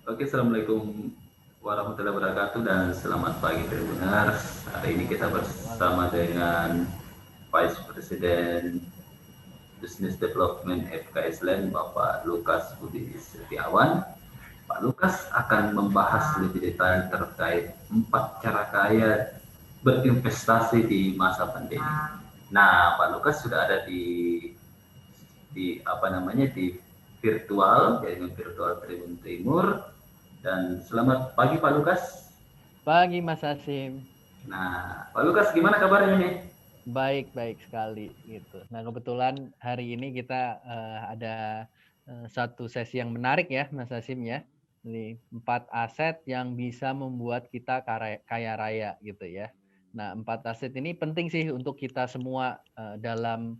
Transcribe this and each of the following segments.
Oke, Assalamualaikum warahmatullahi wabarakatuh dan selamat pagi Tribuners. Hari ini kita bersama dengan Vice President Business Development FKS Land, Bapak Lukas Budi Setiawan. Pak Lukas akan membahas lebih detail terkait 4 cara kaya berinvestasi di masa pandemi. Nah, Pak Lukas sudah ada di virtual, jaringan virtual Tribun Timur. Dan selamat pagi Pak Lukas. Pagi Mas Hasim. Nah, Pak Lukas gimana kabarnya nih? Baik sekali gitu. Nah, kebetulan hari ini kita ada satu sesi yang menarik ya Mas Hasim ya. Ini 4 aset yang bisa membuat kita kaya raya gitu ya. Nah, 4 aset ini penting sih untuk kita semua dalam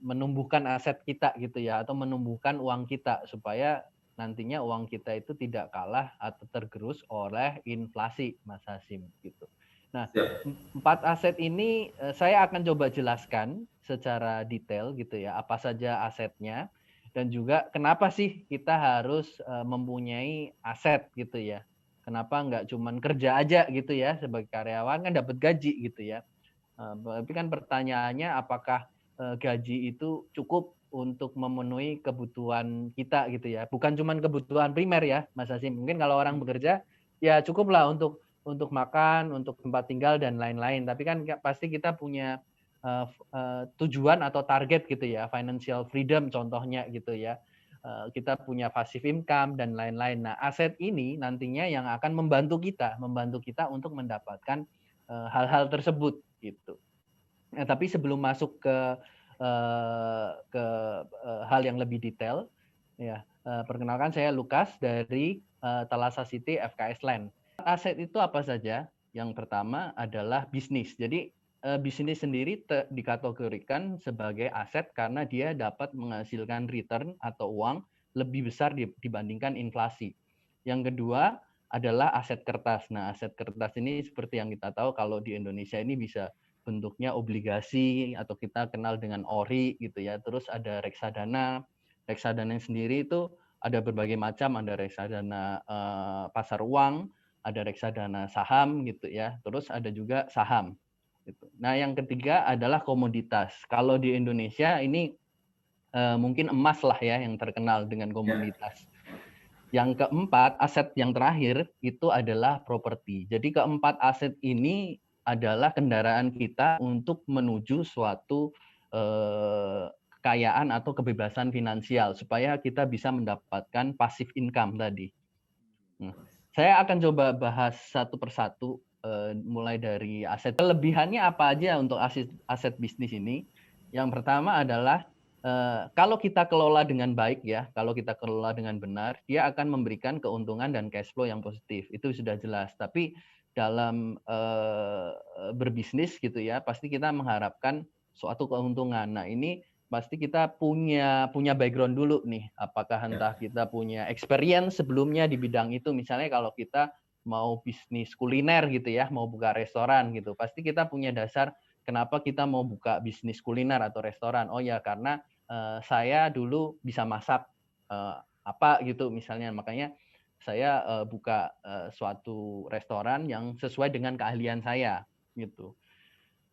menumbuhkan aset kita gitu ya, atau menumbuhkan uang kita supaya nantinya uang kita itu tidak kalah atau tergerus oleh inflasi, Mas Hasim gitu. Nah, Siap. 4 aset ini saya akan coba jelaskan secara detail gitu ya, apa saja asetnya dan juga kenapa sih kita harus mempunyai aset gitu ya. Kenapa nggak cuman kerja aja gitu ya, sebagai karyawan kan dapat gaji gitu ya. Tapi kan pertanyaannya apakah gaji itu cukup untuk memenuhi kebutuhan kita gitu ya. Bukan cuman kebutuhan primer ya, Mas Hasim. Mungkin kalau orang bekerja ya cukuplah untuk makan, untuk tempat tinggal dan lain-lain. Tapi kan pasti kita punya tujuan atau target gitu ya, financial freedom contohnya gitu ya. Kita punya passive income dan lain-lain. Nah, aset ini nantinya yang akan membantu kita untuk mendapatkan hal-hal tersebut gitu. Nah, tapi sebelum masuk ke hal yang lebih detail, ya perkenalkan saya Lukas dari Thalassa City FKS Land. Aset itu apa saja? Yang pertama adalah bisnis. Jadi bisnis sendiri dikategorikan sebagai aset karena dia dapat menghasilkan return atau uang lebih besar dibandingkan inflasi. Yang kedua adalah aset kertas. Nah, aset kertas ini seperti yang kita tahu kalau di Indonesia ini bisa bentuknya obligasi atau kita kenal dengan ORI gitu ya. Terus ada reksadana. Reksadana sendiri itu ada berbagai macam, ada reksadana pasar uang, ada reksadana saham gitu ya. Terus ada juga saham gitu. Nah, yang ketiga adalah komoditas. Kalau di Indonesia ini mungkin emas lah ya yang terkenal dengan komoditas. Yang keempat, aset yang terakhir itu adalah properti. Jadi keempat aset ini adalah kendaraan kita untuk menuju suatu kekayaan atau kebebasan finansial supaya kita bisa mendapatkan passive income tadi. Nah, saya akan coba bahas satu persatu mulai dari aset. Kelebihannya apa aja untuk aset bisnis ini? Yang pertama adalah kalau kita kelola dengan baik ya, kalau kita kelola dengan benar, dia akan memberikan keuntungan dan cash flow yang positif. Itu sudah jelas. Tapi dalam berbisnis gitu ya, pasti kita mengharapkan suatu keuntungan. Nah, ini pasti kita punya background dulu nih. Apakah entah kita punya experience sebelumnya di bidang itu. Misalnya kalau kita mau bisnis kuliner gitu ya, mau buka restoran gitu, pasti kita punya dasar kenapa kita mau buka bisnis kuliner atau restoran. Oh ya, karena saya dulu bisa masak apa gitu misalnya, makanya saya buka suatu restoran yang sesuai dengan keahlian saya gitu.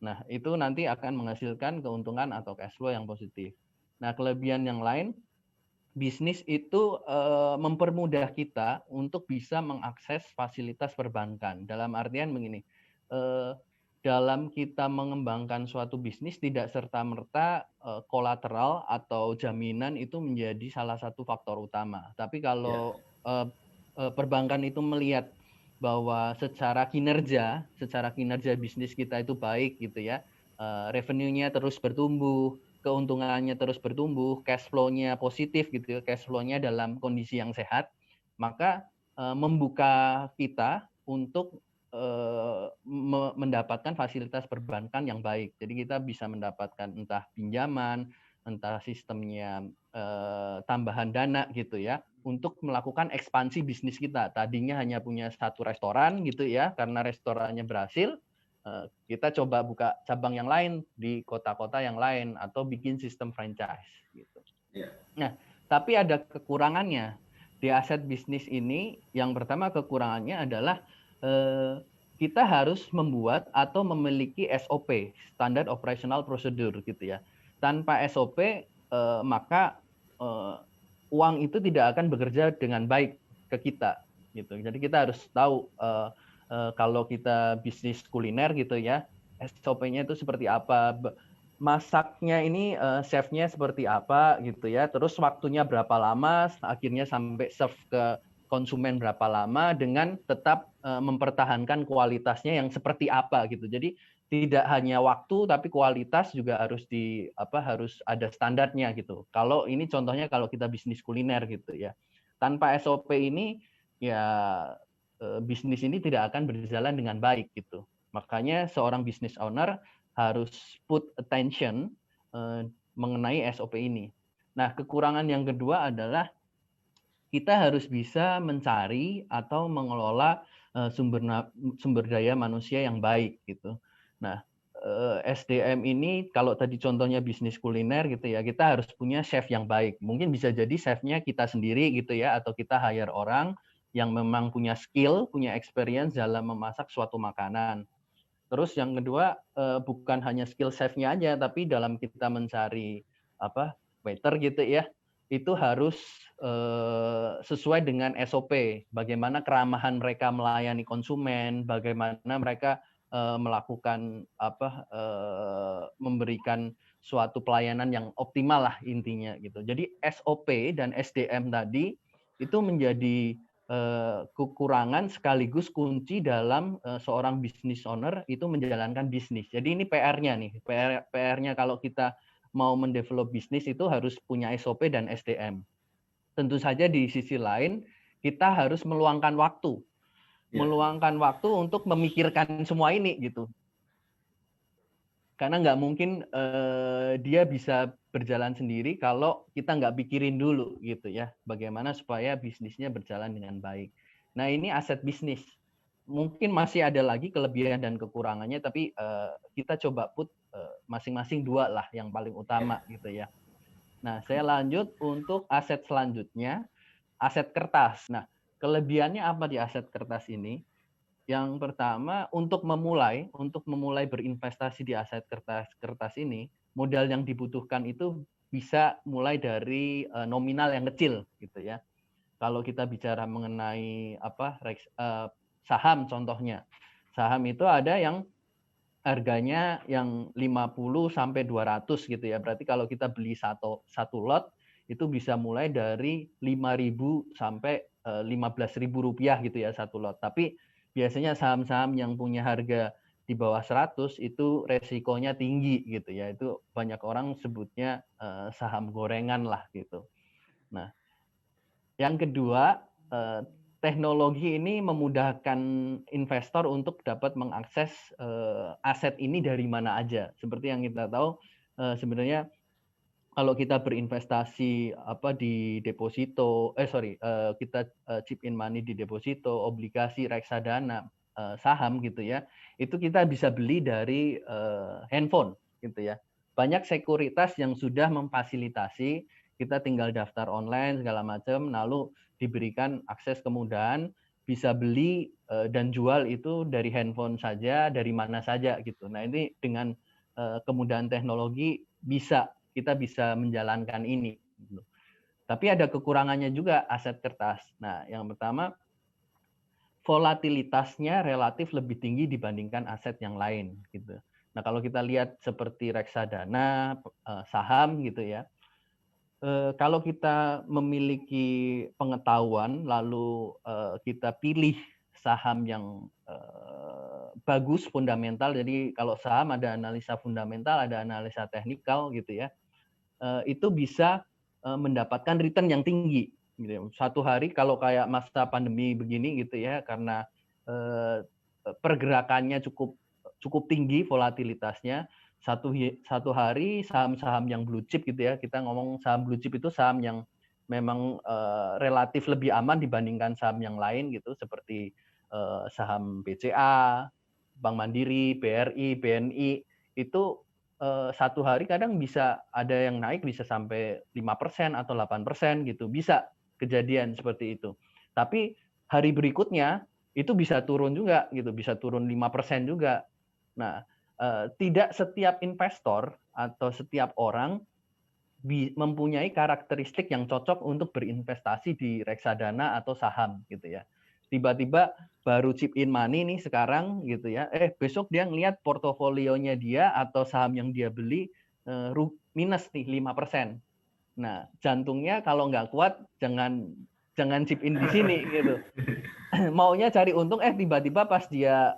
Nah, itu nanti akan menghasilkan keuntungan atau cash flow yang positif. Nah, kelebihan yang lain, bisnis itu mempermudah kita untuk bisa mengakses fasilitas perbankan. Dalam artian begini, dalam kita mengembangkan suatu bisnis tidak serta-merta kolateral atau jaminan itu menjadi salah satu faktor utama. Tapi kalau perbankan itu melihat bahwa secara kinerja bisnis kita itu baik gitu ya, revenue-nya terus bertumbuh, keuntungannya terus bertumbuh, cash flow-nya positif gitu ya, cash flow-nya dalam kondisi yang sehat, maka membuka kita untuk mendapatkan fasilitas perbankan yang baik. Jadi kita bisa mendapatkan entah pinjaman, entah sistemnya tambahan dana gitu ya, untuk melakukan ekspansi bisnis kita. Tadinya hanya punya satu restoran gitu ya, karena restorannya berhasil, kita coba buka cabang yang lain di kota-kota yang lain atau bikin sistem franchise gitu. Nah, tapi ada kekurangannya. di aset bisnis ini yang pertama kekurangannya adalah kita harus membuat atau memiliki SOP, Standard Operational Procedure gitu ya. Tanpa SOP maka uang itu tidak akan bekerja dengan baik ke kita gitu. Jadi kita harus tahu kalau kita bisnis kuliner gitu ya, SOP-nya itu seperti apa, masaknya ini chef-nya seperti apa gitu ya, terus waktunya berapa lama, akhirnya sampai serve ke konsumen berapa lama dengan tetap mempertahankan kualitasnya yang seperti apa gitu. Jadi tidak hanya waktu tapi kualitas juga harus harus ada standarnya gitu. Kalau ini contohnya kalau kita bisnis kuliner gitu ya. Tanpa SOP ini ya bisnis ini tidak akan berjalan dengan baik gitu. Makanya seorang business owner harus put attention mengenai SOP ini. Nah, kekurangan yang kedua adalah kita harus bisa mencari atau mengelola sumber daya manusia yang baik gitu. Nah, SDM ini kalau tadi contohnya bisnis kuliner gitu ya, kita harus punya chef yang baik. Mungkin bisa jadi chefnya kita sendiri gitu ya, atau kita hire orang yang memang punya skill, punya experience dalam memasak suatu makanan. Terus yang kedua bukan hanya skill chefnya aja, tapi dalam kita mencari waiter gitu ya, itu harus sesuai dengan SOP. Bagaimana keramahan mereka melayani konsumen, bagaimana mereka melakukan memberikan suatu pelayanan yang optimal lah intinya gitu. Jadi SOP dan SDM tadi itu menjadi kekurangan sekaligus kunci dalam seorang business owner itu menjalankan bisnis. Jadi ini PR-nya nih, PR-nya kalau kita mau mendevelop bisnis itu harus punya SOP dan SDM. Tentu saja di sisi lain kita harus meluangkan waktu, meluangkan waktu untuk memikirkan semua ini gitu. Karena nggak mungkin dia bisa berjalan sendiri kalau kita nggak pikirin dulu gitu ya, bagaimana supaya bisnisnya berjalan dengan baik. Nah ini aset bisnis. Mungkin masih ada lagi kelebihan dan kekurangannya, tapi kita coba put masing-masing dua lah yang paling utama gitu ya. Nah saya lanjut untuk aset selanjutnya, aset kertas. Nah kelebihannya apa di aset kertas ini? Yang pertama, untuk memulai berinvestasi di aset kertas ini, modal yang dibutuhkan itu bisa mulai dari nominal yang kecil gitu ya. Kalau kita bicara mengenai saham contohnya. Saham itu ada yang harganya yang 50 sampai 200 gitu ya. Berarti kalau kita beli satu lot itu bisa mulai dari 5.000 sampai 15.000 rupiah gitu ya satu lot. Tapi biasanya saham-saham yang punya harga di bawah 100 itu resikonya tinggi gitu ya. Itu banyak orang sebutnya saham gorengan lah gitu. Nah, yang kedua, teknologi ini memudahkan investor untuk dapat mengakses aset ini dari mana aja. Seperti yang kita tahu sebenarnya kalau kita berinvestasi di deposito, kita chip in money di deposito, obligasi, reksadana, saham gitu ya, itu kita bisa beli dari handphone gitu ya. Banyak sekuritas yang sudah memfasilitasi, kita tinggal daftar online segala macam, lalu diberikan akses kemudahan, bisa beli dan jual itu dari handphone saja, dari mana saja gitu. Nah ini dengan kemudahan teknologi kita bisa menjalankan ini. Tapi ada kekurangannya juga aset kertas. Nah, yang pertama, volatilitasnya relatif lebih tinggi dibandingkan aset yang lain. Gitu. Nah, kalau kita lihat seperti reksadana, saham gitu ya, kalau kita memiliki pengetahuan, lalu kita pilih saham yang bagus, fundamental. Jadi kalau saham ada analisa fundamental, ada analisa teknikal gitu ya. Itu bisa mendapatkan return yang tinggi. Gitu. Satu hari kalau kayak masa pandemi begini gitu ya, karena pergerakannya cukup tinggi volatilitasnya, satu hari saham-saham yang blue chip gitu ya, kita ngomong saham blue chip itu saham yang memang relatif lebih aman dibandingkan saham yang lain gitu, seperti saham BCA, Bank Mandiri, BRI, BNI, itu satu hari kadang bisa ada yang naik bisa sampai 5% atau 8% gitu, bisa kejadian seperti itu. Tapi hari berikutnya itu bisa turun juga gitu, bisa turun 5% juga. Nah, tidak setiap investor atau setiap orang mempunyai karakteristik yang cocok untuk berinvestasi di reksadana atau saham gitu ya. Tiba-tiba baru chip in money nih sekarang gitu ya. Besok dia ngelihat portofolionya dia atau saham yang dia beli minus nih 5%. Nah, jantungnya kalau nggak kuat jangan chip in di sini gitu. Maunya cari untung, tiba-tiba pas dia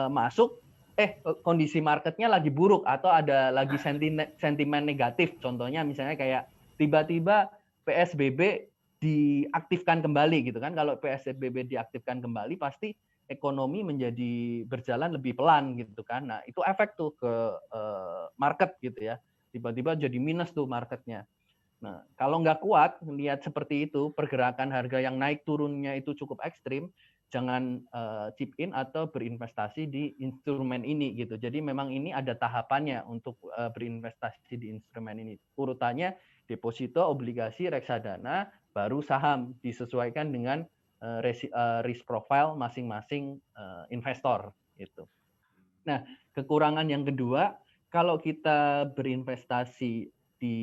masuk, kondisi marketnya lagi buruk atau ada lagi sentimen negatif. Contohnya misalnya kayak tiba-tiba PSBB diaktifkan kembali gitu kan. Kalau PSBB diaktifkan kembali pasti ekonomi menjadi berjalan lebih pelan gitu kan. Nah, itu efek tuh ke market gitu ya. Tiba-tiba jadi minus tuh marketnya. Nah, kalau nggak kuat lihat seperti itu, pergerakan harga yang naik turunnya itu cukup ekstrim, jangan chip in atau berinvestasi di instrumen ini gitu. Jadi memang ini ada tahapannya untuk berinvestasi di instrumen ini. Urutannya deposito, obligasi, reksadana, baru saham, disesuaikan dengan risk profile masing-masing investor gitu. Nah, kekurangan yang kedua, kalau kita berinvestasi di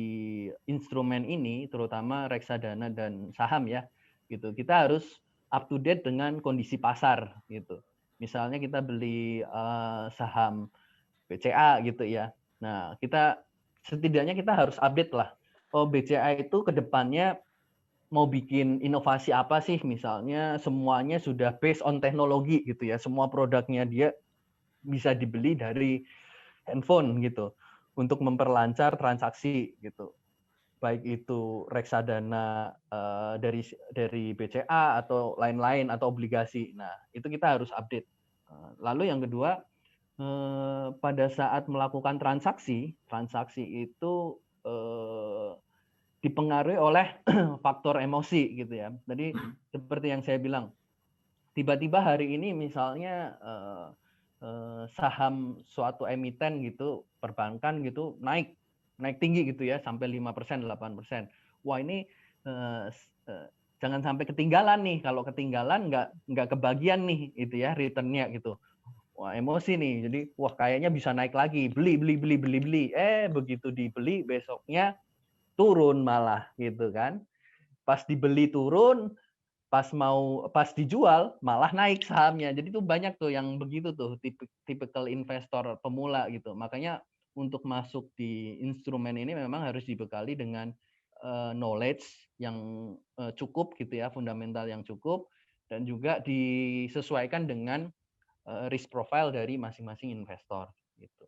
instrumen ini, terutama reksadana dan saham ya, gitu. Kita harus up to date dengan kondisi pasar gitu. Misalnya kita beli saham BCA gitu ya. Nah, setidaknya kita harus update lah. Oh, BCA itu ke depannya mau bikin inovasi apa sih? Misalnya semuanya sudah based on teknologi gitu ya. Semua produknya dia bisa dibeli dari handphone gitu untuk memperlancar transaksi gitu, baik itu reksadana dari BCA atau lain-lain atau obligasi. Nah, itu kita harus update. Lalu yang kedua, pada saat melakukan transaksi itu dipengaruhi oleh faktor emosi gitu ya. Jadi seperti yang saya bilang, tiba-tiba hari ini misalnya saham suatu emiten gitu, perbankan gitu naik tinggi gitu ya sampai 5%, 8%. Wah, ini jangan sampai ketinggalan nih. Kalau ketinggalan nggak kebagian nih itu ya returnnya gitu. Wah, emosi nih. Jadi wah kayaknya bisa naik lagi. Beli. Begitu dibeli besoknya turun malah gitu kan. Pas dibeli turun, pas dijual malah naik sahamnya. Jadi tuh banyak tuh yang begitu tuh typical investor pemula gitu. Makanya untuk masuk di instrumen ini memang harus dibekali dengan knowledge yang cukup gitu ya, fundamental yang cukup, dan juga disesuaikan dengan risk profile dari masing-masing investor gitu.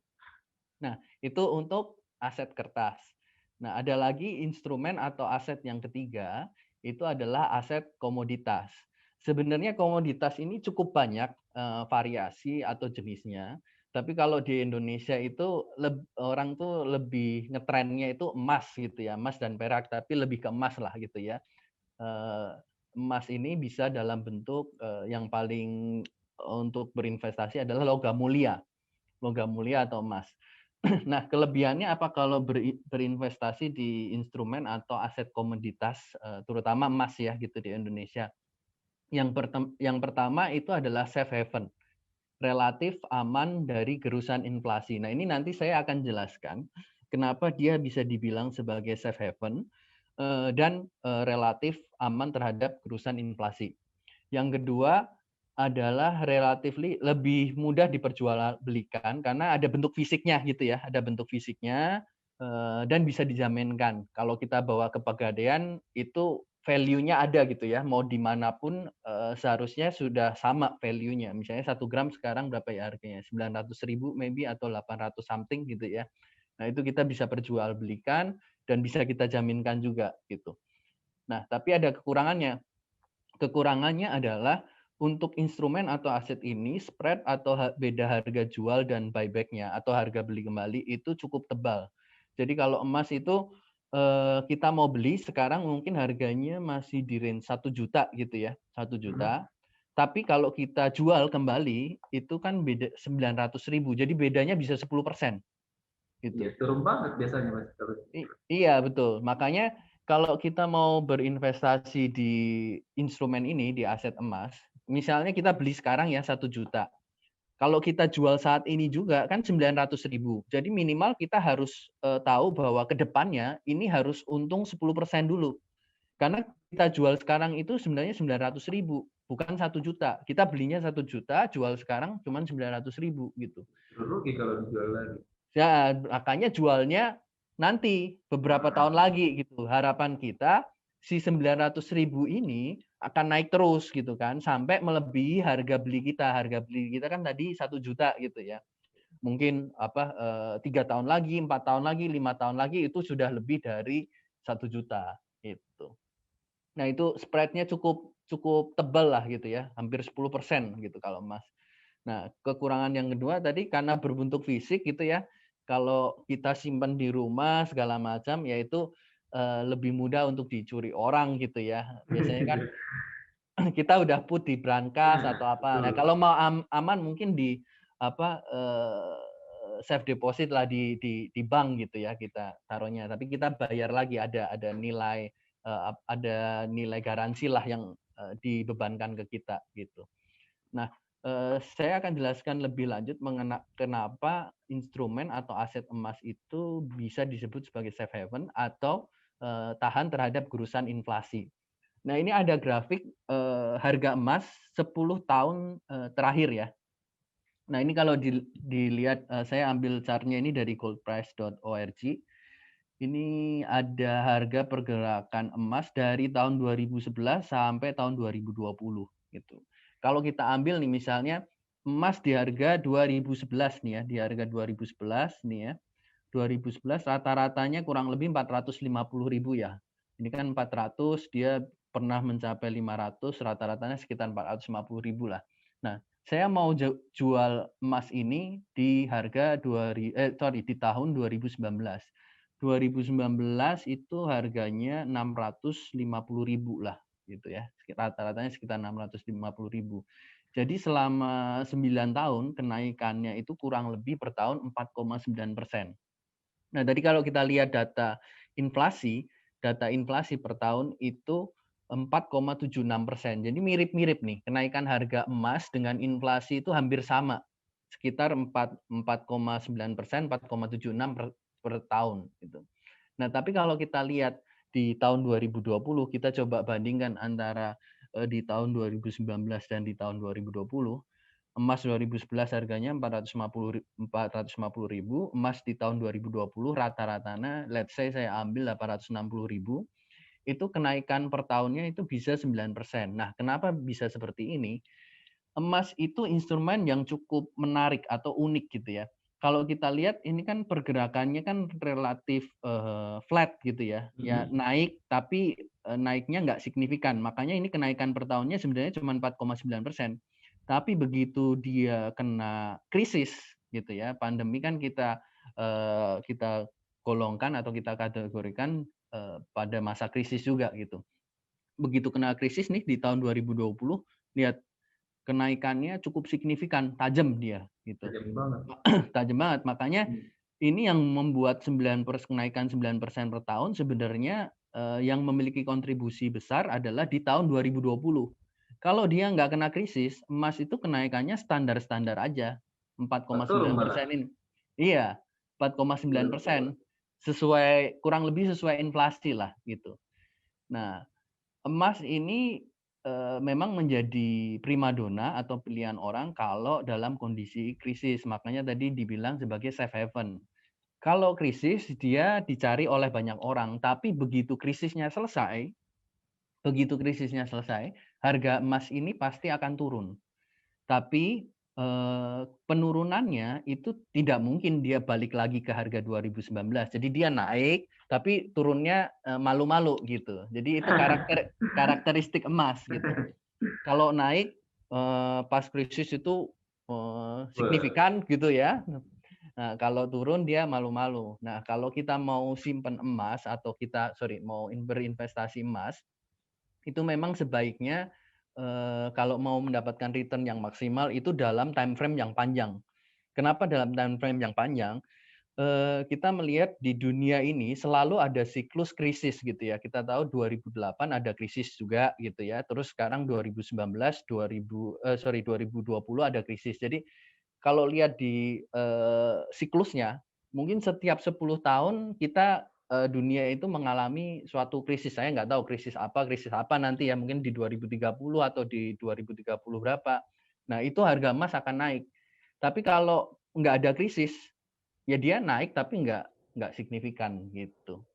Nah, itu untuk aset kertas. Nah, ada lagi instrumen atau aset yang ketiga, itu adalah aset komoditas. Sebenarnya komoditas ini cukup banyak variasi atau jenisnya, tapi kalau di Indonesia itu orang tuh lebih ngetrennya itu emas gitu ya, emas dan perak, tapi lebih ke emas lah gitu ya. Emas ini bisa dalam bentuk yang paling untuk berinvestasi adalah logam mulia atau emas. Nah, kelebihannya apa kalau berinvestasi di instrumen atau aset komoditas, terutama emas ya gitu di Indonesia. Yang pertama itu adalah safe haven, relatif aman dari gerusan inflasi. Nah, ini nanti saya akan jelaskan kenapa dia bisa dibilang sebagai safe haven dan relatif aman terhadap gerusan inflasi. Yang kedua adalah relatively lebih mudah diperjualbelikan karena ada bentuk fisiknya gitu ya, ada bentuk fisiknya dan bisa dijaminkan. Kalau kita bawa ke Pegadaian itu value-nya ada gitu ya, mau dimanapun seharusnya sudah sama value-nya. Misalnya 1 gram sekarang berapa ya harganya? 900.000 maybe atau 800 something gitu ya. Nah, itu kita bisa perjualbelikan dan bisa kita jaminkan juga gitu. Nah, tapi ada kekurangannya. Kekurangannya adalah untuk instrumen atau aset ini spread atau beda harga jual dan buyback-nya atau harga beli kembali itu cukup tebal. Jadi kalau emas itu kita mau beli sekarang mungkin harganya masih di range 1 juta gitu ya, 1 juta. Tapi kalau kita jual kembali itu kan beda 900.000. Jadi bedanya bisa 10%. Gitu. Iya, turun banget biasanya Mas. Iya, betul. Makanya kalau kita mau berinvestasi di instrumen ini, di aset emas, misalnya kita beli sekarang ya 1 juta. Kalau kita jual saat ini juga kan 900.000. Jadi minimal kita harus tahu bahwa ke depannya ini harus untung 10% dulu. Karena kita jual sekarang itu sebenarnya 900.000, bukan 1 juta. Kita belinya 1 juta, jual sekarang cuma 900.000 gitu. Rugi kalau dijual lagi. Ya, makanya jualnya nanti beberapa tahun lagi gitu. Harapan kita si 900.000 ini akan naik terus gitu kan sampai melebihi harga beli kita. Harga beli kita kan tadi 1 juta gitu ya. Mungkin 3 tahun lagi, 4 tahun lagi, 5 tahun lagi itu sudah lebih dari 1 juta itu. Nah, itu spread-nya cukup cukup tebal lah gitu ya, hampir 10% gitu kalau emas. Nah, kekurangan yang kedua tadi karena berbentuk fisik gitu ya, kalau kita simpan di rumah segala macam, yaitu lebih mudah untuk dicuri orang gitu ya. Biasanya kan kita udah put di brankas atau apa. Nah, kalau mau aman mungkin di safe deposit lah di bank gitu ya kita taruhnya. Tapi kita bayar lagi ada nilai ada nilai garansi lah yang dibebankan ke kita gitu. Nah, saya akan jelaskan lebih lanjut kenapa instrumen atau aset emas itu bisa disebut sebagai safe haven atau tahan terhadap gurusan inflasi. Nah, ini ada grafik harga emas 10 tahun terakhir ya. Nah, ini kalau dilihat, saya ambil chartnya ini dari goldprice.org. Ini ada harga pergerakan emas dari tahun 2011 sampai tahun 2020 gitu. Kalau kita ambil nih misalnya emas di harga 2011 nih ya, di harga 2011 nih ya. 2011 rata-ratanya kurang lebih 450.000 ya. Ini kan 400, dia pernah mencapai 500, rata-ratanya sekitar 450.000 lah. Nah, saya mau jual emas ini di harga di tahun 2019. 2019 itu harganya 650.000 lah gitu ya. Rata-ratanya sekitar 650.000. Jadi selama 9 tahun kenaikannya itu kurang lebih per tahun 4,9%. Nah, tadi kalau kita lihat data inflasi per tahun itu 4,76%. Jadi mirip-mirip nih, kenaikan harga emas dengan inflasi itu hampir sama, sekitar 4,9%, 4,76 per tahun gitu. Nah, tapi kalau kita lihat di tahun 2020, kita coba bandingkan antara di tahun 2019 dan di tahun 2020, emas 2011 harganya 450.000, emas di tahun 2020 rata-ratanya let's say saya ambil 860.000, itu kenaikan per tahunnya itu bisa 9%. Nah, kenapa bisa seperti ini? Emas itu instrumen yang cukup menarik atau unik gitu ya. Kalau kita lihat ini kan pergerakannya kan relatif flat gitu ya. Ya naik tapi naiknya nggak signifikan. Makanya ini kenaikan per tahunnya sebenarnya cuma 4,9%. Tapi begitu dia kena krisis gitu ya, pandemi kan kita golongkan atau kita kategorikan pada masa krisis juga gitu. Begitu kena krisis nih di tahun 2020, lihat kenaikannya cukup signifikan, tajam dia gitu. Tajam banget. Tajam banget. Makanya ini yang membuat kenaikan 9% per tahun sebenarnya yang memiliki kontribusi besar adalah di tahun 2020. Kalau dia nggak kena krisis, emas itu kenaikannya standar-standar aja, 4,9% ini. Iya, 4,9%. Kurang lebih sesuai inflasi lah gitu. Nah, emas ini memang menjadi primadona atau pilihan orang kalau dalam kondisi krisis. Makanya tadi dibilang sebagai safe haven. Kalau krisis dia dicari oleh banyak orang, tapi begitu krisisnya selesai, harga emas ini pasti akan turun. Tapi penurunannya itu tidak mungkin dia balik lagi ke harga 2019. Jadi dia naik, tapi turunnya malu-malu gitu. Jadi itu karakteristik emas gitu. Kalau naik pas krisis itu signifikan gitu ya. Nah, kalau turun dia malu-malu. Nah, kalau kita mau simpan emas atau mau berinvestasi emas, itu memang sebaiknya kalau mau mendapatkan return yang maksimal itu dalam time frame yang panjang. Kenapa dalam time frame yang panjang? kita melihat di dunia ini selalu ada siklus krisis gitu ya. Kita tahu 2008 ada krisis juga gitu ya. Terus sekarang 2019, 2020 ada krisis. Jadi kalau lihat di siklusnya, mungkin setiap 10 tahun kita dunia itu mengalami suatu krisis. Saya nggak tahu krisis apa nanti ya, mungkin di 2030 atau di 2030 berapa. Nah, itu harga emas akan naik. Tapi kalau nggak ada krisis, ya dia naik tapi nggak signifikan gitu.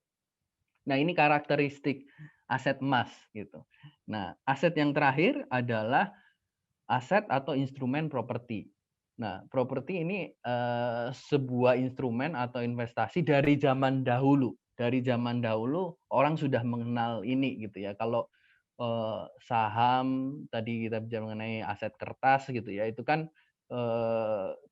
Nah, ini karakteristik aset emas gitu. Nah, aset yang terakhir adalah aset atau instrumen properti. Nah, properti ini sebuah instrumen atau investasi dari zaman dahulu. Dari zaman dahulu orang sudah mengenal ini gitu ya. Kalau saham tadi kita bicara mengenai aset kertas gitu ya, itu kan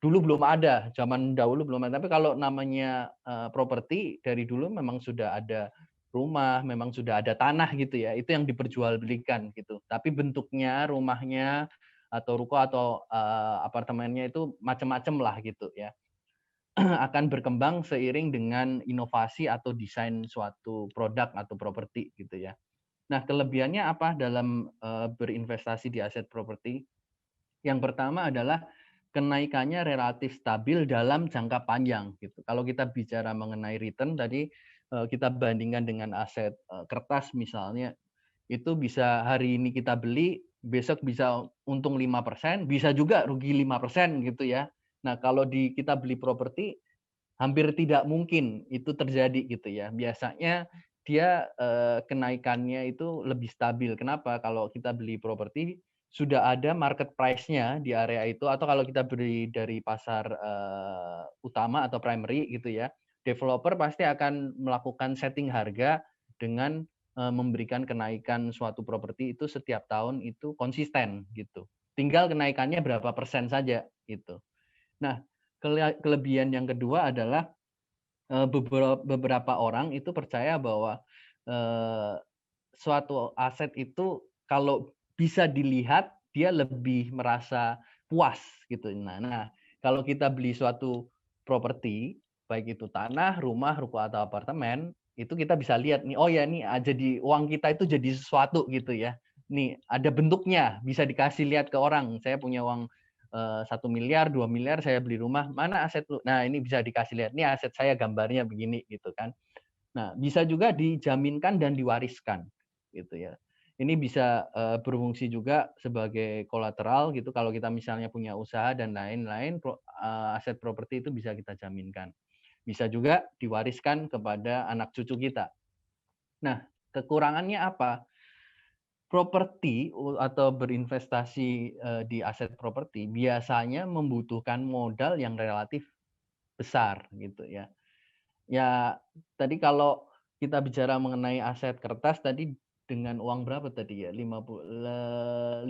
dulu belum ada, zaman dahulu belum ada. Tapi kalau namanya properti dari dulu memang sudah ada rumah, memang sudah ada tanah gitu ya. Itu yang diperjualbelikan gitu. Tapi bentuknya, rumahnya atau ruko atau apartemennya itu macam-macam lah gitu ya. Akan berkembang seiring dengan inovasi atau desain suatu produk atau properti gitu ya. Nah, kelebihannya apa dalam berinvestasi di aset properti? Yang pertama adalah kenaikannya relatif stabil dalam jangka panjang gitu. Kalau kita bicara mengenai return tadi kita bandingkan dengan aset kertas misalnya, itu bisa hari ini kita beli, besok bisa untung 5%, bisa juga rugi 5% gitu ya. Nah, kalau kita beli properti hampir tidak mungkin itu terjadi gitu ya. Biasanya dia kenaikannya itu lebih stabil. Kenapa? Kalau kita beli properti sudah ada market price-nya di area itu, atau kalau kita beli dari pasar utama atau primary gitu ya, developer pasti akan melakukan setting harga dengan memberikan kenaikan suatu properti itu setiap tahun itu konsisten gitu. Tinggal kenaikannya berapa persen saja gitu. Nah, kelebihan yang kedua adalah beberapa orang itu percaya bahwa suatu aset itu kalau bisa dilihat dia lebih merasa puas gitu. Nah, kalau kita beli suatu properti, baik itu tanah, rumah, ruko atau apartemen, itu kita bisa lihat nih, oh ya nih jadi uang kita itu jadi sesuatu gitu ya. Nih ada bentuknya, bisa dikasih lihat ke orang. Saya punya uang 1 miliar, 2 miliar, saya beli rumah, mana aset lu? Nah, ini bisa dikasih lihat, nih aset saya gambarnya begini gitu kan. Nah, bisa juga dijaminkan dan diwariskan gitu ya. Ini bisa berfungsi juga sebagai kolateral gitu kalau kita misalnya punya usaha dan lain-lain, aset properti itu bisa kita jaminkan. Bisa juga diwariskan kepada anak cucu kita. Nah, kekurangannya apa? Properti atau berinvestasi di aset properti biasanya membutuhkan modal yang relatif besar gitu ya. Ya, tadi kalau kita bicara mengenai aset kertas tadi dengan uang berapa tadi ya? 5.000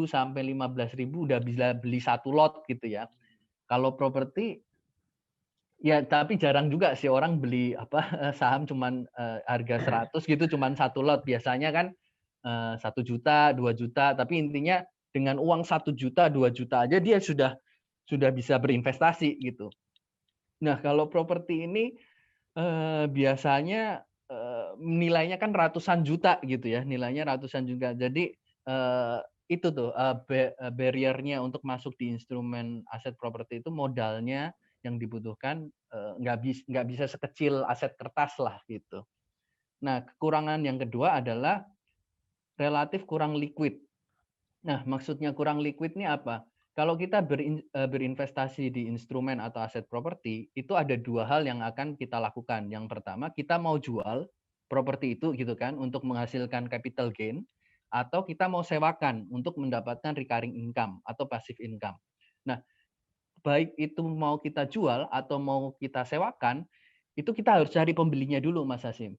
sampai 15.000 udah bisa beli satu lot gitu ya. Kalau properti ya tapi jarang juga sih orang beli saham cuman harga 100 gitu cuman satu lot. Biasanya kan 1 juta, 2 juta, tapi intinya dengan uang 1 juta, 2 juta aja dia sudah bisa berinvestasi gitu. Nah, kalau properti ini biasanya nilainya kan ratusan juta gitu ya, nilainya ratusan juta. Jadi itu tuh barrier-nya untuk masuk di instrumen aset properti itu modalnya yang dibutuhkan nggak bisa sekecil aset kertas lah gitu. Nah, kekurangan yang kedua adalah relatif kurang liquid. Nah, maksudnya kurang liquid ini apa? Kalau kita berinvestasi di instrumen atau aset properti, itu ada dua hal yang akan kita lakukan. Yang pertama, kita mau jual properti itu gitu kan untuk menghasilkan capital gain, atau kita mau sewakan untuk mendapatkan recurring income atau passive income. Nah, baik itu mau kita jual atau mau kita sewakan, itu kita harus cari pembelinya dulu, Mas Hasim.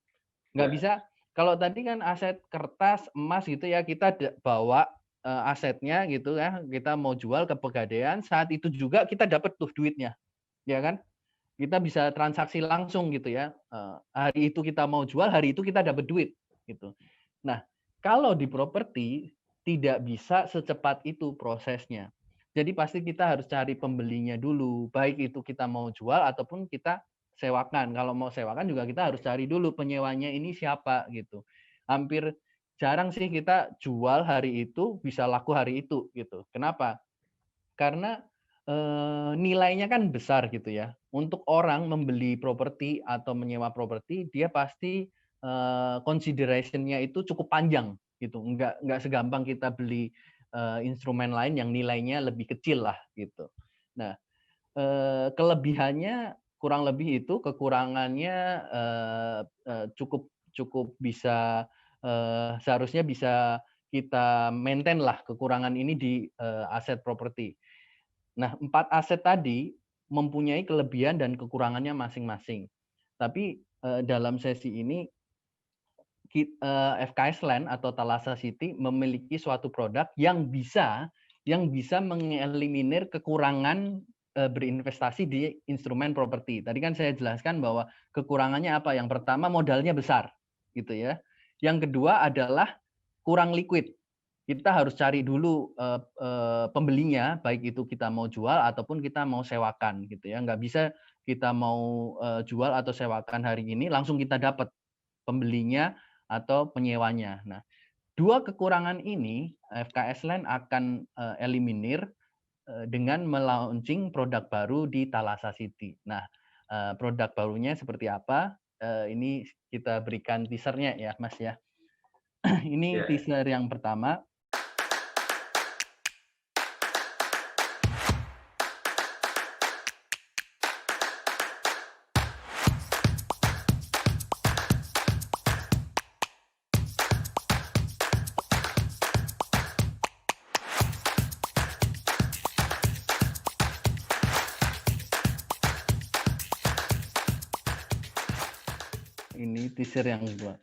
Nggak bisa, kalau tadi kan aset kertas, emas gitu ya, kita bawa asetnya gitu ya, kita mau jual ke Pegadaian, saat itu juga kita dapat tuh duitnya, ya kan? Kita bisa transaksi langsung gitu ya. Hari itu kita mau jual, hari itu kita dapat duit gitu. Nah, kalau di properti tidak bisa secepat itu prosesnya. Jadi pasti kita harus cari pembelinya dulu, baik itu kita mau jual ataupun kita sewakan. Kalau mau sewakan juga kita harus cari dulu penyewanya ini siapa gitu. Hampir jarang sih kita jual hari itu bisa laku hari itu gitu. Kenapa? Karena nilainya kan besar gitu ya. Untuk orang membeli properti atau menyewa properti, dia pasti consideration-nya itu cukup panjang gitu. Enggak segampang kita beli instrumen lain yang nilainya lebih kecil lah gitu. Nah, kelebihannya kurang lebih itu, kekurangannya cukup cukup bisa seharusnya bisa kita maintain lah kekurangan ini di aset properti. Nah, 4 aset tadi mempunyai kelebihan dan kekurangannya masing-masing. Tapi dalam sesi ini FKS Land atau Thalassa City memiliki suatu produk yang bisa mengeliminir kekurangan berinvestasi di instrumen properti. Tadi kan saya jelaskan bahwa kekurangannya apa? Yang pertama modalnya besar, gitu ya. Yang kedua adalah kurang liquid. Kita harus cari dulu pembelinya, baik itu kita mau jual ataupun kita mau sewakan, gitu ya. Nggak bisa kita mau jual atau sewakan hari ini langsung kita dapat pembelinya atau penyewanya. Nah, dua kekurangan ini FKS Land akan eliminir dengan melaunching produk baru di Thalassa City. Nah, produk barunya seperti apa? Ini kita berikan teasernya ya, Mas ya. Ini teaser yang pertama. Ini teaser yang kedua.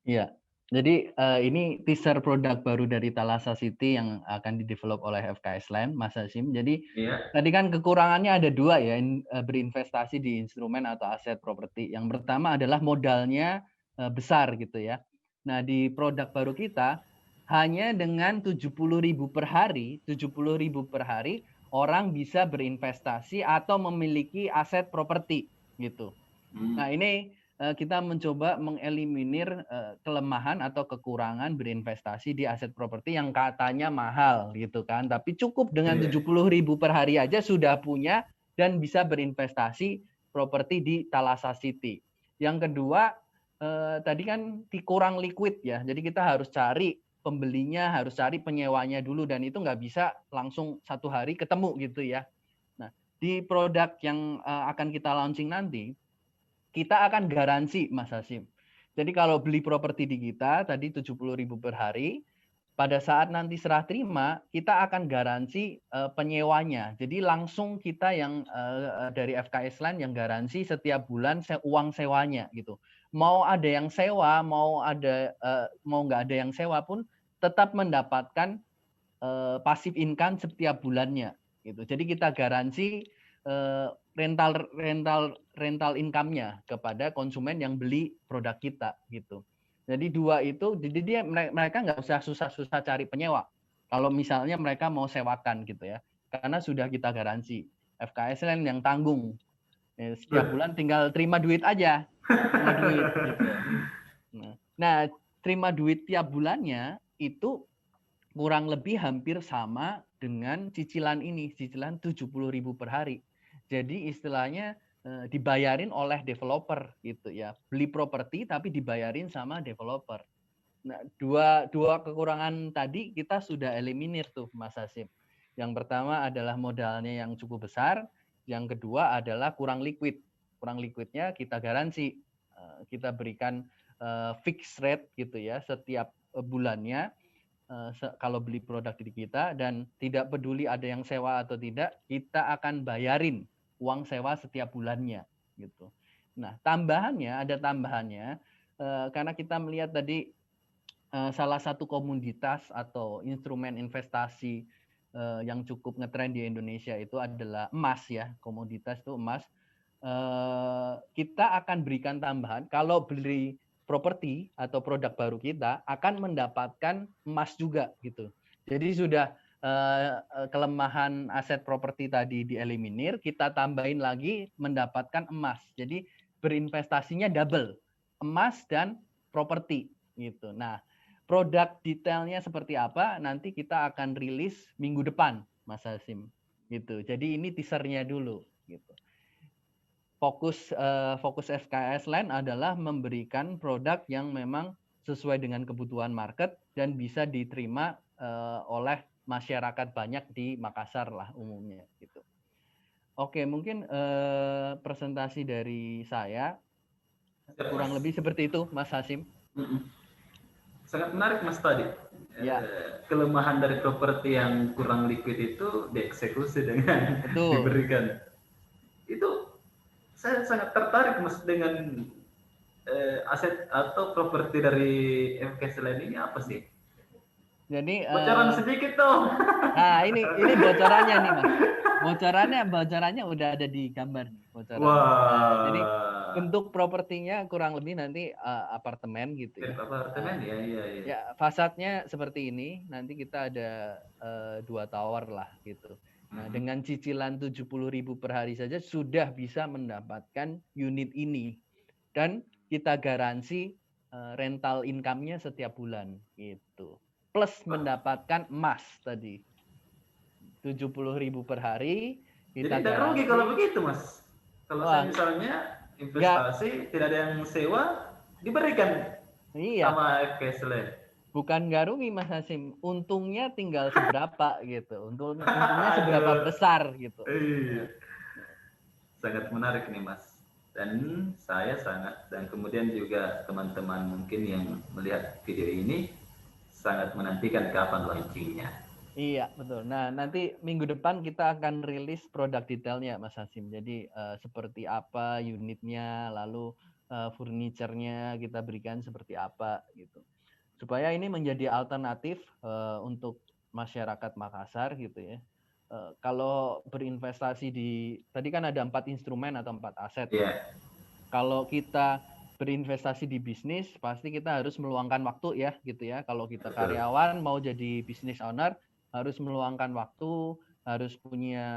Iya, jadi ini teaser produk baru dari Thalassa City yang akan didevelop oleh FKS Land, Mas Hasyim. Jadi tadi kan kekurangannya ada dua ya, berinvestasi di instrumen atau aset properti. Yang pertama adalah modalnya besar gitu ya. Nah di produk baru kita hanya dengan 70.000 per hari, 70.000 per hari orang bisa berinvestasi atau memiliki aset properti gitu. Nah ini kita mencoba mengeliminir kelemahan atau kekurangan berinvestasi di aset properti yang katanya mahal gitu kan, tapi cukup dengan 70.000 per hari aja sudah punya dan bisa berinvestasi properti di Thalassa City. Yang kedua tadi kan kurang liquid ya, jadi kita harus cari pembelinya, harus cari penyewanya dulu dan itu nggak bisa langsung satu hari ketemu gitu ya. Nah di produk yang akan kita launching nanti kita akan garansi, Mas Hasyim. Jadi kalau beli properti di kita tadi 70.000 per hari, pada saat nanti serah terima kita akan garansi penyewanya. Jadi langsung kita yang dari FKS Land yang garansi setiap bulan uang sewanya gitu. Mau ada yang sewa, mau nggak ada yang sewa pun tetap mendapatkan passive income setiap bulannya gitu. Jadi kita garansi rental income-nya kepada konsumen yang beli produk kita gitu. Jadi dua itu, jadi mereka nggak usah susah-susah cari penyewa. Kalau misalnya mereka mau sewakan gitu ya, karena sudah kita garansi. FKS Land yang tanggung. Setiap bulan tinggal terima duit aja, terima duit gitu. Nah, terima duit tiap bulannya itu kurang lebih hampir sama dengan cicilan ini, cicilan 70.000 per hari. Jadi istilahnya dibayarin oleh developer gitu ya. Beli properti tapi dibayarin sama developer. Nah, dua kekurangan tadi kita sudah eliminir tuh Mas Hasyim. Yang pertama adalah modalnya yang cukup besar, yang kedua adalah kurang liquid. Kurang liquidnya kita garansi. Kita berikan fixed rate gitu ya setiap bulannya kalau beli produk di kita dan tidak peduli ada yang sewa atau tidak, kita akan bayarin uang sewa setiap bulannya gitu. Nah, ada tambahannya karena kita melihat tadi salah satu komoditas atau instrumen investasi yang cukup ngetren di Indonesia itu adalah emas ya, komoditas itu emas. Kita akan berikan tambahan kalau beli properti atau produk baru kita akan mendapatkan emas juga gitu. Jadi sudah kelemahan aset properti tadi dieliminir, kita tambahin lagi mendapatkan emas. Jadi berinvestasinya double, emas dan properti gitu. Nah, produk detailnya seperti apa nanti kita akan rilis minggu depan, Mas Hasim. Gitu. Jadi ini teasernya dulu gitu. Fokus SKS Land adalah memberikan produk yang memang sesuai dengan kebutuhan market dan bisa diterima oleh masyarakat banyak di Makassar lah umumnya gitu. Oke, mungkin presentasi dari saya kurang lebih seperti itu, Mas Hasim. Sangat menarik Mas tadi. Ya. Kelemahan dari properti yang kurang liquid itu dieksekusi dengan diberikan. Itu saya sangat tertarik Mas dengan aset atau properti dari FKS Land ini apa sih? Jadi bocoran sedikit dong. Nah, ini bocorannya nih, Mas. Bocorannya udah ada di gambar nih, bocorannya. Nah, jadi bentuk propertinya kurang lebih nanti apartemen gitu ya. Apartemen ya. Ya, fasadnya seperti ini. Nanti kita ada 2 tower lah gitu. Nah, dengan cicilan 70.000 per hari saja sudah bisa mendapatkan unit ini. Dan kita garansi rental income-nya setiap bulan gitu. Plus mendapatkan emas tadi. 70.000 per hari. Kita jadi tidak rugi kalau begitu, Mas. Kalau saya misalnya investasi tidak ada yang sewa, diberikan sama FKS Land. Bukan nggak rugi Mas Hasim, untungnya tinggal seberapa gitu, untungnya seberapa besar gitu. Iya. Sangat menarik nih Mas. Dan saya dan kemudian juga teman-teman mungkin yang melihat video ini sangat menantikan kapan launchingnya. Iya betul. Nah nanti minggu depan kita akan rilis produk detailnya Mas Hasim. Jadi seperti apa unitnya, lalu furniturnya kita berikan seperti apa gitu. Supaya ini menjadi alternatif untuk masyarakat Makassar gitu ya. Kalau berinvestasi tadi kan ada 4 instrumen atau 4 aset. Yeah. Kalau kita berinvestasi di bisnis, pasti kita harus meluangkan waktu ya gitu ya. Kalau kita karyawan mau jadi business owner, harus meluangkan waktu, harus punya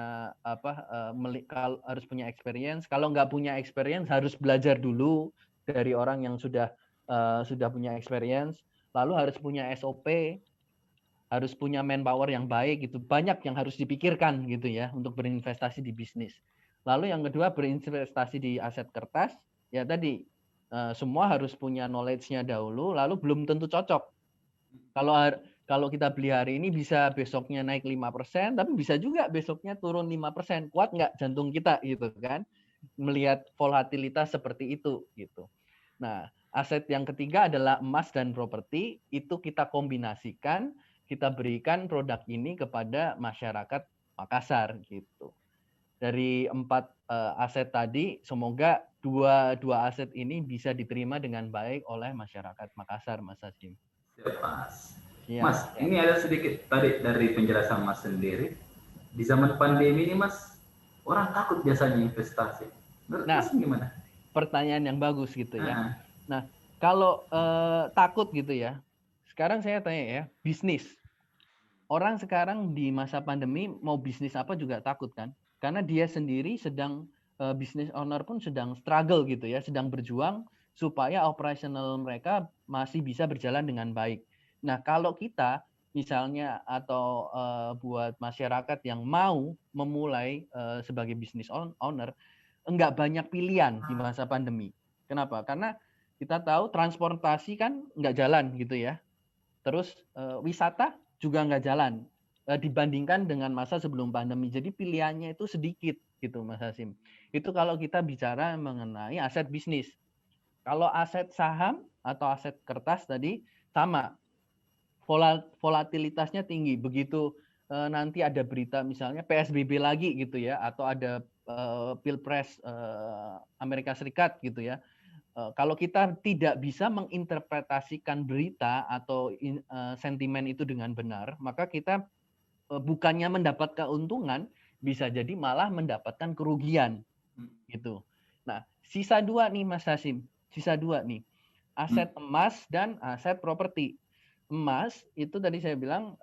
harus punya experience. Kalau nggak punya experience, harus belajar dulu dari orang yang sudah punya experience. Lalu harus punya SOP, harus punya manpower yang baik gitu. Banyak yang harus dipikirkan gitu ya untuk berinvestasi di bisnis. Lalu yang kedua berinvestasi di aset kertas, ya tadi semua harus punya knowledge-nya dahulu, lalu belum tentu cocok. Kalau kita beli hari ini bisa besoknya naik 5%, tapi bisa juga besoknya turun 5%. Kuat nggak jantung kita gitu kan? Melihat volatilitas seperti itu gitu. Nah, aset yang ketiga adalah emas dan properti, itu kita kombinasikan, kita berikan produk ini kepada masyarakat Makassar gitu. Dari 4 aset tadi, semoga dua aset ini bisa diterima dengan baik oleh masyarakat Makassar, Mas Hasim. Siap, Mas. Mas, ini ada sedikit tadi dari penjelasan Mas sendiri. Di zaman pandemi ini, Mas, orang takut biasanya investasi. Menurut Mas gimana? Pertanyaan yang bagus gitu ya. Nah, kalau takut gitu ya, sekarang saya tanya ya, bisnis. Orang sekarang di masa pandemi mau bisnis apa juga takut kan? Karena dia sendiri sedang business owner pun sedang struggle gitu ya, sedang berjuang supaya operasional mereka masih bisa berjalan dengan baik. Nah, kalau kita misalnya atau buat masyarakat yang mau memulai sebagai business owner, enggak banyak pilihan di masa pandemi. Kenapa? Karena kita tahu transportasi kan enggak jalan gitu ya. Terus wisata juga enggak jalan dibandingkan dengan masa sebelum pandemi. Jadi pilihannya itu sedikit gitu Mas Hasim. Itu kalau kita bicara mengenai aset bisnis. Kalau aset saham atau aset kertas tadi sama. Volatilitasnya tinggi. Begitu nanti ada berita misalnya PSBB lagi gitu ya, atau ada Pilpres Amerika Serikat gitu ya. Kalau kita tidak bisa menginterpretasikan berita atau sentimen itu dengan benar, maka kita bukannya mendapat keuntungan, bisa jadi malah mendapatkan kerugian gitu. Nah, sisa dua nih Mas Hasim, sisa dua nih, aset emas dan aset properti. Emas itu tadi saya bilang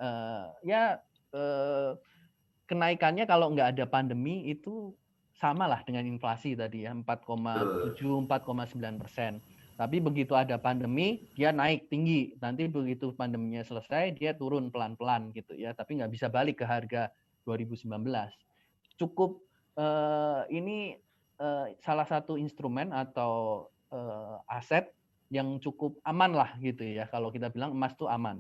kenaikannya kalau nggak ada pandemi itu samalah dengan inflasi tadi ya, 4,7-4,9%. Tapi begitu ada pandemi, dia naik tinggi. Nanti begitu pandeminya selesai, dia turun pelan-pelan gitu ya. Tapi nggak bisa balik ke harga 2019. Cukup ini salah satu instrumen atau aset yang cukup aman lah gitu ya. Kalau kita bilang emas itu aman.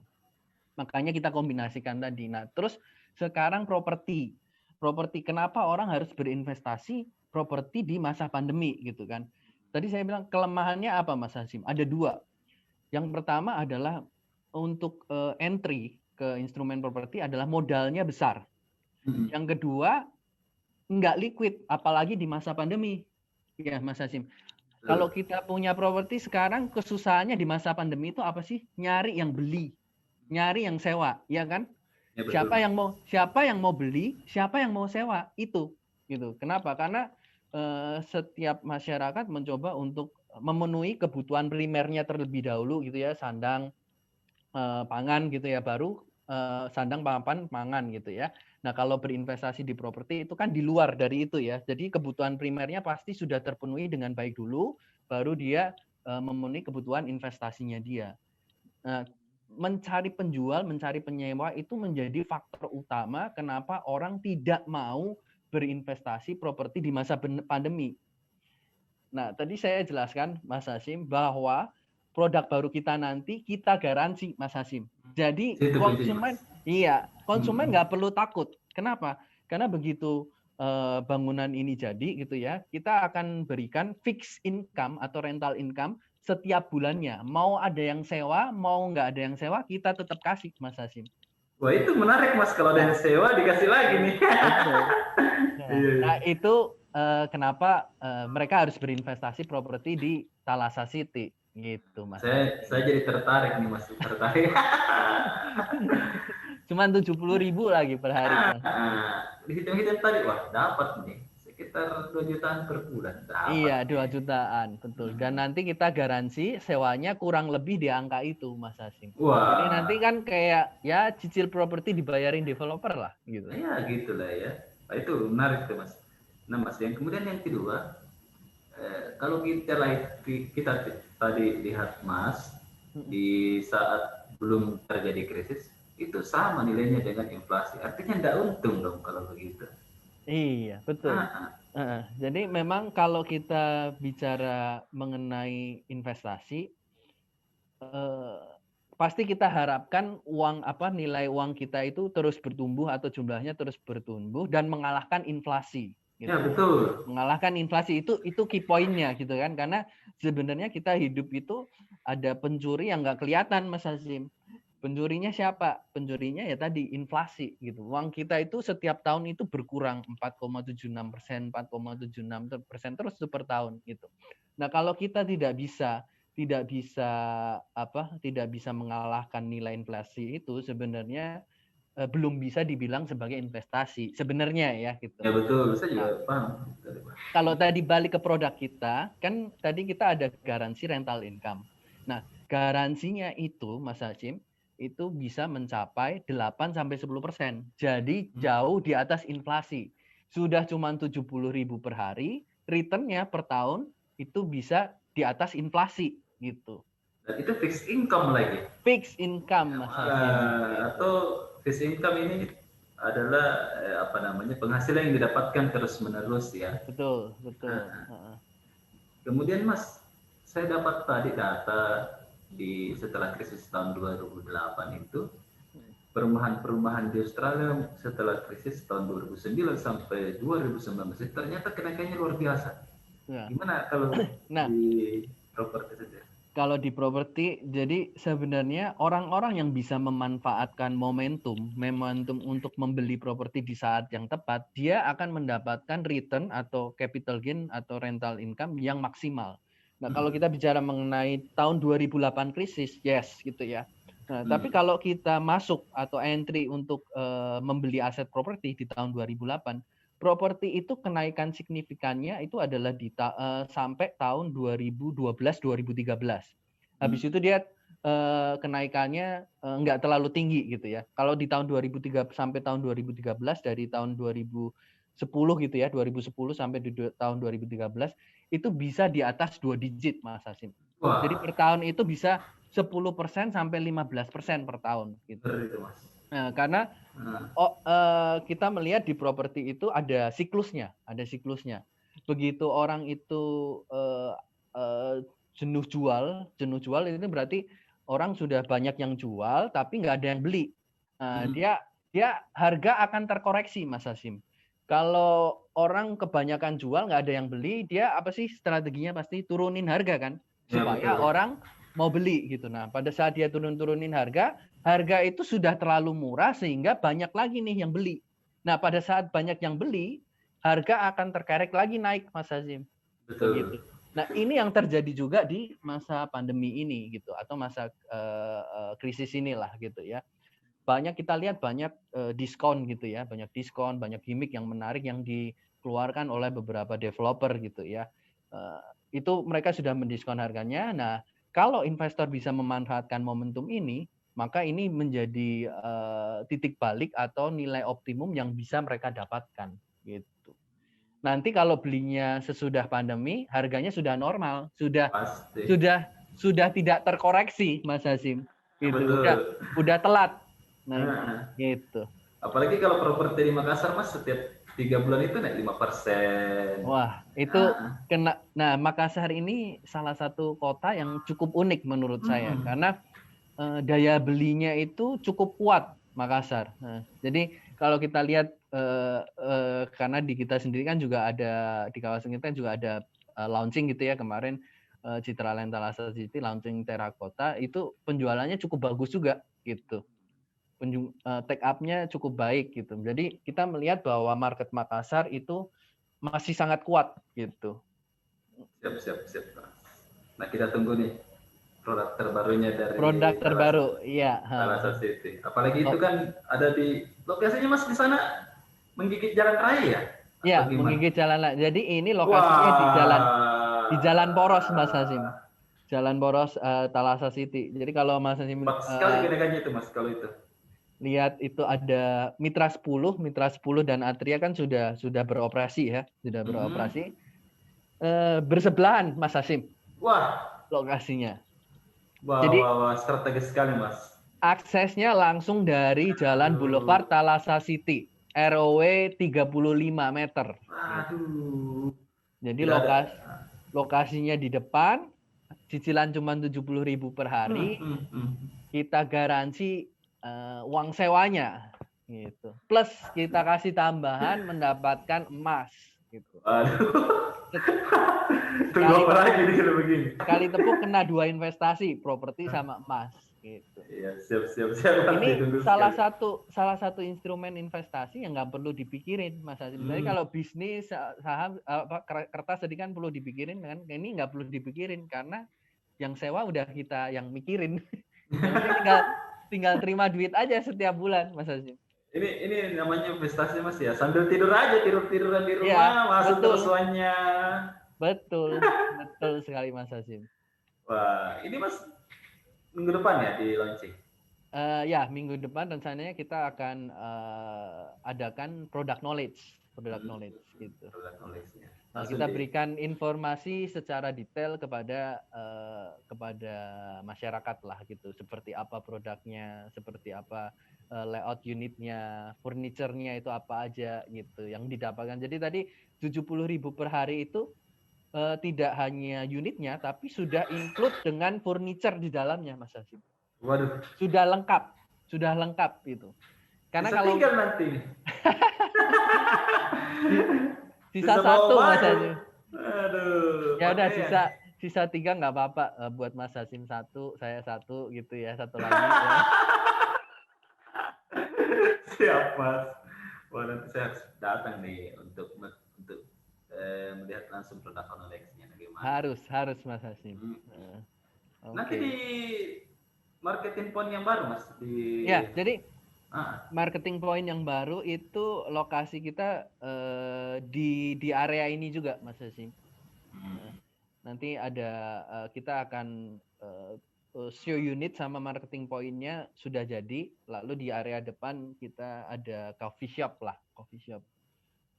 Makanya kita kombinasikan tadi. Nah, terus sekarang properti. Properti, kenapa orang harus berinvestasi properti di masa pandemi gitu kan. Tadi saya bilang kelemahannya apa Mas Hasim? Ada dua. Yang pertama adalah untuk entry ke instrumen properti adalah modalnya besar. Yang kedua, nggak liquid, apalagi di masa pandemi. Ya Mas Hasim. Kalau kita punya properti sekarang, kesusahannya di masa pandemi itu apa sih? Nyari yang beli. Nyari yang sewa, ya kan? Ya, siapa yang mau beli, siapa yang mau sewa, itu gitu. Kenapa? Karena setiap masyarakat mencoba untuk memenuhi kebutuhan primernya terlebih dahulu gitu ya, sandang, pangan gitu ya, baru sandang, pangan gitu ya. Nah, kalau berinvestasi di properti itu kan di luar dari itu ya. Jadi kebutuhan primernya pasti sudah terpenuhi dengan baik dulu, baru dia memenuhi kebutuhan investasinya dia. Nah, mencari penjual, mencari penyewa itu menjadi faktor utama kenapa orang tidak mau berinvestasi properti di masa pandemi. Nah, tadi saya jelaskan Mas Hasim bahwa produk baru kita nanti kita garansi Mas Hasim. Jadi konsumen nggak perlu takut. Kenapa? Karena begitu bangunan ini jadi gitu ya, kita akan berikan fixed income atau rental income setiap bulannya. Mau ada yang sewa, mau nggak ada yang sewa, kita tetap kasih Mas Hasim. Wah, itu menarik Mas, kalau ada yang sewa dikasih lagi nih. Nah, itu kenapa mereka harus berinvestasi properti di Thalassa City gitu Mas. Saya jadi tertarik nih Mas, tertarik. Cuman 70.000 lagi per hari. Dihitung-hitung tadi, wah dapat nih sekitar 2 jutaan per bulan. Dapat. Iya, 2 jutaan, betul. Dan nanti kita garansi sewanya kurang lebih di angka itu, Mas Hasim. Wah. Jadi nanti kan kayak ya cicil properti dibayarin developer lah, gitu. Ya, gitulah ya. Nah, itu menarik tuh Mas. Nah Mas, yang kemudian yang kedua, kalau kita tadi lihat Mas, di saat belum terjadi krisis, itu sama nilainya dengan inflasi. Artinya tidak untung dong kalau begitu. Iya, betul. Jadi memang kalau kita bicara mengenai investasi, pasti kita harapkan nilai uang kita itu terus bertumbuh atau jumlahnya terus bertumbuh dan mengalahkan inflasi. Gitu. Ya betul. Mengalahkan inflasi itu key point-nya gitu kan, karena sebenarnya kita hidup itu ada pencuri yang nggak kelihatan Mas Hasim. Pencurinya siapa? Pencurinya ya tadi inflasi gitu. Uang kita itu setiap tahun itu berkurang 4,76%, 4,76% terus per tahun gitu. Nah, kalau kita tidak bisa mengalahkan nilai inflasi itu, sebenarnya belum bisa dibilang sebagai investasi sebenarnya ya gitu. Ya betul, saya juga paham. Kalau tadi balik ke produk kita, kan tadi kita ada garansi rental income. Nah, garansinya itu Mas Hasim itu bisa mencapai 8-10%. Jadi jauh di atas inflasi. Sudah cuma 70.000 per hari, return-nya per tahun itu bisa di atas inflasi gitu. Dan itu fixed income lagi. Fixed income Mas Hasim. Atau fixed income ini adalah penghasilan yang didapatkan terus-menerus ya. Betul. Kemudian Mas, saya dapat tadi data setelah krisis tahun 2008 itu perumahan di Australia setelah krisis tahun 2009 sampai 2019 ternyata kenaikannya luar biasa. Ya. Gimana kalau di properti saja? Kalau di properti, jadi sebenarnya orang-orang yang bisa memanfaatkan momentum untuk membeli properti di saat yang tepat, dia akan mendapatkan return atau capital gain atau rental income yang maksimal. Nah, kalau kita bicara mengenai tahun 2008 krisis, yes gitu ya. Nah, tapi kalau kita masuk atau entry untuk membeli aset properti di tahun 2008, properti itu kenaikan signifikannya itu adalah sampai tahun 2012-2013. Habis itu dia kenaikannya nggak terlalu tinggi gitu ya. Kalau di tahun 2003 sampai tahun 2013, dari tahun 2010 gitu ya, 2010 sampai di tahun 2013 itu bisa di atas 2 digit Mas Hasim. Wah. Jadi per tahun itu bisa 10% sampai 15% per tahun gitu. Nah, karena kita melihat di properti itu ada siklusnya. Begitu orang itu jenuh jual itu berarti orang sudah banyak yang jual tapi nggak ada yang beli. Dia harga akan terkoreksi, Mas Hasim. Kalau orang kebanyakan jual nggak ada yang beli, dia apa sih strateginya? Pasti turunin harga kan, supaya orang mau beli gitu. Nah, pada saat dia turunin harga itu sudah terlalu murah sehingga banyak lagi nih yang beli. Nah, pada saat banyak yang beli, harga akan terkerek lagi naik, Mas Hazim. Begitu. Nah, ini yang terjadi juga di masa pandemi ini gitu, atau masa krisis inilah gitu ya. Kita lihat banyak diskon gitu ya, banyak diskon, banyak gimmick yang menarik yang dikeluarkan oleh beberapa developer gitu ya. Itu mereka sudah mendiskon harganya. Nah, kalau investor bisa memanfaatkan momentum ini, maka ini menjadi titik balik atau nilai optimum yang bisa mereka dapatkan gitu. Nanti kalau belinya sesudah pandemi, harganya sudah normal, sudah tidak terkoreksi, Mas Hasim. Gitu. Udah telat. Nah, gitu. Apalagi kalau properti di Makassar, Mas, setiap 3 bulan itu naik 5%. Wah, itu kena. Nah, Makassar ini salah satu kota yang cukup unik menurut saya karena daya belinya itu cukup kuat Makassar. Nah, jadi kalau kita lihat karena di kita sendiri kan juga ada di kawasan kita juga ada launching gitu ya kemarin Citraland Thalassa City launching terakota itu penjualannya cukup bagus juga gitu. Take up-nya cukup baik gitu. Jadi kita melihat bahwa market Makassar itu masih sangat kuat gitu. Siap. Nah, kita tunggu nih produk terbarunya dari iya. Thalassa City. Apalagi itu kan ada di lokasinya, Mas, di sana menggigit jalan raya ya? Iya, menggigit jalan raya. Jadi ini lokasinya di Jalan Poros, Mas Hasim. Jalan Poros Thalassa City. Jadi kalau Mas Hasim sekali bedanya itu, Mas, kalau itu. Lihat itu ada Mitra 10 dan Atria kan sudah beroperasi ya, sudah beroperasi. Bersebelahan Mas Hasim. Wah, lokasinya. Jadi strategis sekali, Mas. Aksesnya langsung dari Jalan Boulevard Thalassa City, ROW 35 meter. Aduh. Jadi lokasinya di depan, cicilan cuma 70.000 per hari. Kita garansi uang sewanya gitu. Plus kita kasih tambahan mendapatkan emas gitu. Kali tepuk kena 2 investasi, properti sama emas gitu. Iya, siap. Ini salah satu instrumen investasi yang nggak perlu dipikirin, Mas Hasim. Jadi kalau bisnis saham kertas tadi kan perlu dipikirin kan, ini nggak perlu dipikirin karena yang sewa udah kita yang mikirin. tinggal terima duit aja setiap bulan, Mas Hasim. Ini namanya investasi, Mas ya. Sambil tiduran di rumah, masuk terus uangnya. Betul sekali, Mas Hasim. Wah, ini Mas minggu depan ya di launching? Ya, minggu depan rencananya kita akan adakan product knowledge gitu. Product knowledge-nya. Nah, kita berikan informasi secara detail kepada masyarakat lah gitu, seperti apa produknya, seperti apa layout unitnya, furniture-nya itu apa aja gitu yang didapatkan. Jadi tadi 70.000 per hari itu tidak hanya unitnya, tapi sudah include dengan furniture di dalamnya, Mas Hasim. Waduh. Sudah lengkap itu. Karena bisa kalau tinggal nanti. sisa satu, Mas Hasim. Aduh. Ya udah sisa 3 nggak apa-apa, buat Mas Hasim 1, saya 1 gitu ya, 1 lagi ya. Siap Mas. Wah, nanti saya harus datang nih untuk melihat langsung produk Onolex-nya bagaimana. Harus Mas Hasim. Nanti di Oke. marketing point yang baru Mas di Ya, jadi ah, marketing point yang baru itu lokasi kita di area ini juga, Mas Hasim. Nanti ada kita akan show unit sama marketing point-nya sudah jadi, lalu di area depan kita ada coffee shop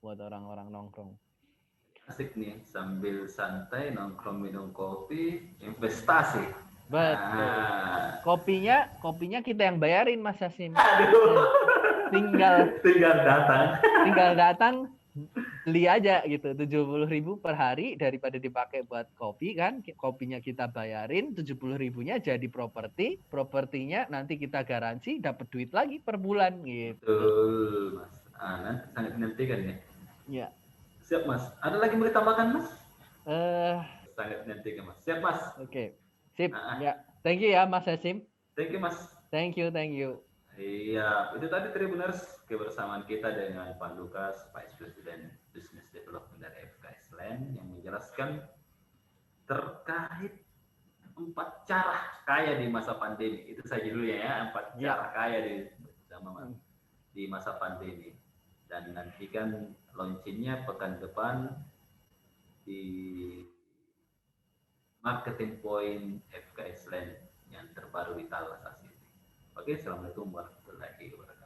buat orang-orang nongkrong. asik nih sambil santai nongkrong minum kopi investasi. Betul. Kopinya kita yang bayarin Mas Hasim. Aduh. Tinggal tinggal datang. beli aja gitu, 70.000 per hari daripada dipakai buat kopi kan, kopinya kita bayarin, 70.000-nya jadi propertinya nanti kita garansi dapat duit lagi per bulan gitu. Betul Mas. Nanti sangat dinantikan nih. Ya. Siap Mas. Ada lagi mau ditambahkan Mas? Eh Sangat dinantikan Mas. Siap Mas. Oke. Sip. Ya. Thank you ya Mas Hasim. Thank you Mas. Thank you. Iya, itu tadi Tribuners kebersamaan kita dengan Pak Lukas, Vice President Business Development dari FKS Land yang menjelaskan terkait 4 cara kaya di masa pandemi. Itu saja dulu ya, 4 cara kaya di masa pandemi. Dan nantikan launchingnya pekan depan di marketing point FKS Land yang terbaru di Talas City. Oke, assalamualaikum warahmatullahi wabarakatuh.